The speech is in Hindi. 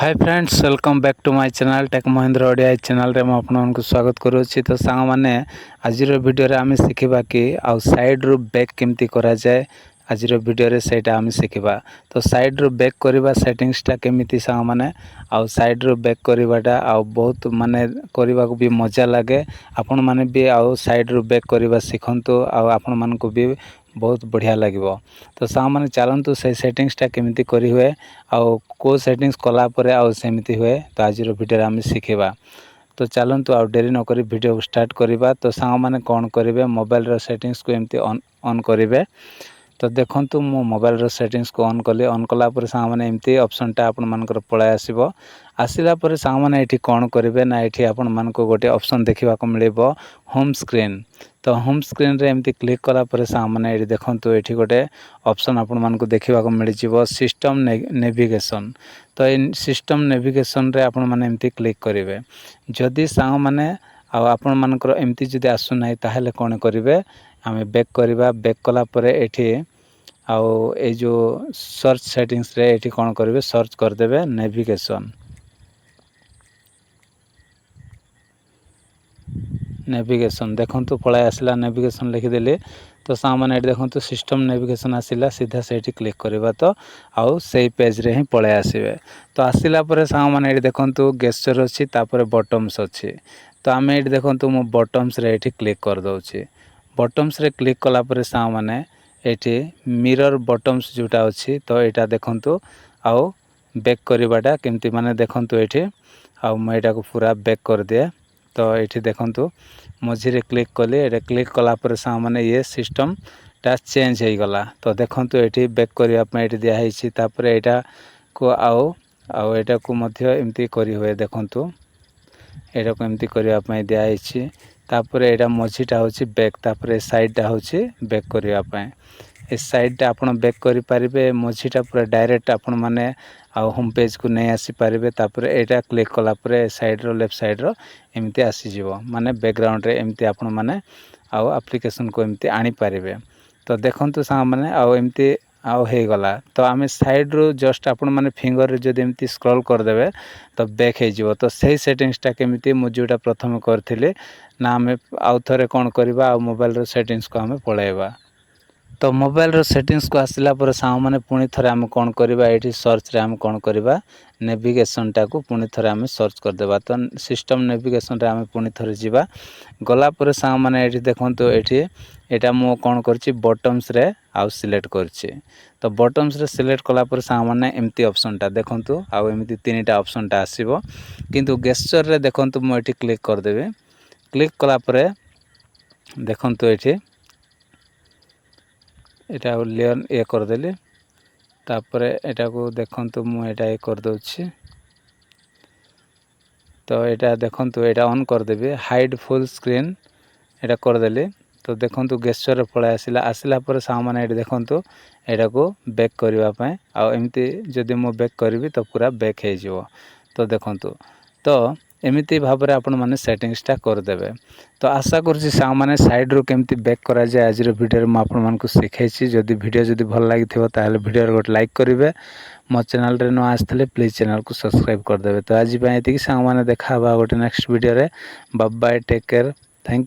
Hi friends welcome back to my channel tech Mahindra Odia channel रे मैं आपन स्वागत करूछि। तो सांग माने आज वीडियो रे आम शिखा कि आउ साइड रु बैक केमती करा जाए। आज वीडियो रे सेटा आम शिखा। तो साइड रु बैक करबा सेटिंग्सटा केमिति सांग माने आउ साइड रु बैक करबाटा आउ बहुत माने करबा को भी मजा लगे। आपण माने भी आउ साइड रु बैक करबा सिखंतु आउ आपण मान को भी बहुत बढ़िया लगे। तो सांग माने चलंतु से सेटिंग्सटा केमिति करी हुए आउ को सेटिंग्स कला परे आउ सेमिति हुए। तो आज वीडियो रे आम शिखा। तो चलंतु आउ डेरी न करी वीडियो स्टार्ट करबा। तो सांग माने कोन करिवे मोबाइल रो सेटिंग्स को एमती ऑन करिवे। तो देखंतु मो मोबाइल रो सेटिंग्स को ऑन कले ऑन कला पर सांग माने एमती ऑप्शनटा आपण मानकर पळाय आसीबो। आसिला पर सांग माने एठी कोन करिवे ना एठी आपण मान को गोटे ऑप्शन देखिबा को मिलेबो होम स्क्रीन। तो होम स्क्रीन रे एमती क्लिक कला पर सांग माने एठी देखंतु एठी गोटे ऑप्शन आपण मान को देखिबा को मिलि जिवो सिस्टम नेविगेशन। तो इन सिस्टम नेविगेशन रे आपण माने एमती क्लिक करिवे। जदि सांग माने आपण मानकर एमती जदि आसु नाही ताहेले कोन करिवे आमे बैक करबा। बैक कला परे एठी आउ ए जो सर्च सेटिंग्स रे एठी कोन करिवे सर्च कर देबे नेविगेशन। नेविगेशन देखंतु पळाय आसला नेविगेशन लिखि देले। तो सांग माने एठी देखंतु सिस्टम नेविगेशन आसिला सीधा सेठी क्लिक करबा। तो आउ सेही पेज रे ही पळाय आसीबे। तो आसिला परे सांग माने एठी देखंतु गेस्चर अछि तापरे बटम्स अछि। तो आमे एठी देखंतु मो बटम्स रे एठी क्लिक कर दउछि। बटम्स रे क्लिक कला परे सांग माने एठी मिरर बटम्स जोटा अछि। तो एटा देखंतु आउ बैक करबाटा केमती माने देखंतु एठी आउ म एटा को पूरा बैक कर दिए। तो एठी देखंतु मझिरे क्लिक कले एटा क्लिक कला पर सांग माने ये सिस्टम टा चेंज हे गला। तो देखंतु एठी बैक करिया पे एठी दिया हेछि। तापरे एटा को आउ एटा को मध्य एमती करी होय। देखंतु एटा को एमती करिया पे दिया हेछि। तापरे एटा मझिटा होछि बैक तापरे साइडटा होछि बैक करिया पे। ए साइडटा आपण बैक करि परिबे मझिटा पूरा डायरेक्ट आपण माने आउ होम पेज को नै आसी परिबे। तापरे एटा क्लिक कला परे साइड रो लेफ्ट साइड रो एमती आसी जिवो माने बैकग्राउंड रे एमती आपण माने आउ एप्लीकेशन को एमती आनी परिबे। तो देखंतु सांग माने आउ एमती आउ हे गला। तो आमे साइड रो जस्ट आपण माने फिंगर रे जदि एमती स्क्रॉल कर देबे तो बैक हे जिवो। तो सही सेटिंग्सटा केमिति मु जोटा प्रथम करथिले ना आमे आउ थरे कोन करबा आउ मोबाइल रो सेटिंग्स को आमे पळाइबा। तो मोबाइल रो सेटिंग्स को आसिला पर सांग माने पुणी थरे आमे कोन करबा एठी सर्च रे आमे कोन करबा नेविगेशन टा को पुणी थरे आमे सर्च कर देबा। तो सिस्टम नेविगेशन रे आमे पुणी थरे जिबा। गला पर सांग माने एठी देखंतु एठी एटा मो कोन करछि बटम्स रे आउ सिलेक्ट करछि। तो बटम्स रे सिलेक्ट कला पर सांग माने एमती ऑप्शन टा देखंतु आउ एमती तीनटा ऑप्शन टा आसीबो। किंतु गेस्चर रे देखंतु मो एठी क्लिक कर देबे। क्लिक कला परे देखंतु एठी एटा लेयर ए कर देली। तापरे एटा को देखंतु मु एटा ए कर दउछि। तो एटा देखंतु एटा ऑन कर देबे हाइड फुल स्क्रीन एटा कर देली। तो देखंतु गेस्चर रे पळाय आसिला। आसिला पर सांग माने एटा देखंतु एटा को बैक करबा पय आ एमती जदि मु बैक करबी तो पूरा बैक हे जिवो। तो देखंतु तो एमिति भाबरे आपण माने सेटिंग्सटा कर देबे। तो आशा करछि सांग माने साइड रो केमती बैक करा जाय आज रो वीडियो रे म आपण मान को सिखाइछि। जदि वीडियो जदि भल लागिथिबो ताले वीडियो रे गोटे लाइक करिवे। मो चैनल रे न आस्थले प्लीज चैनल को सब्सक्राइब कर देबे। तो आज पय एतिकी सांग माने देखा बा गोटे नेक्स्ट वीडियो रे। Bye bye take care thank you.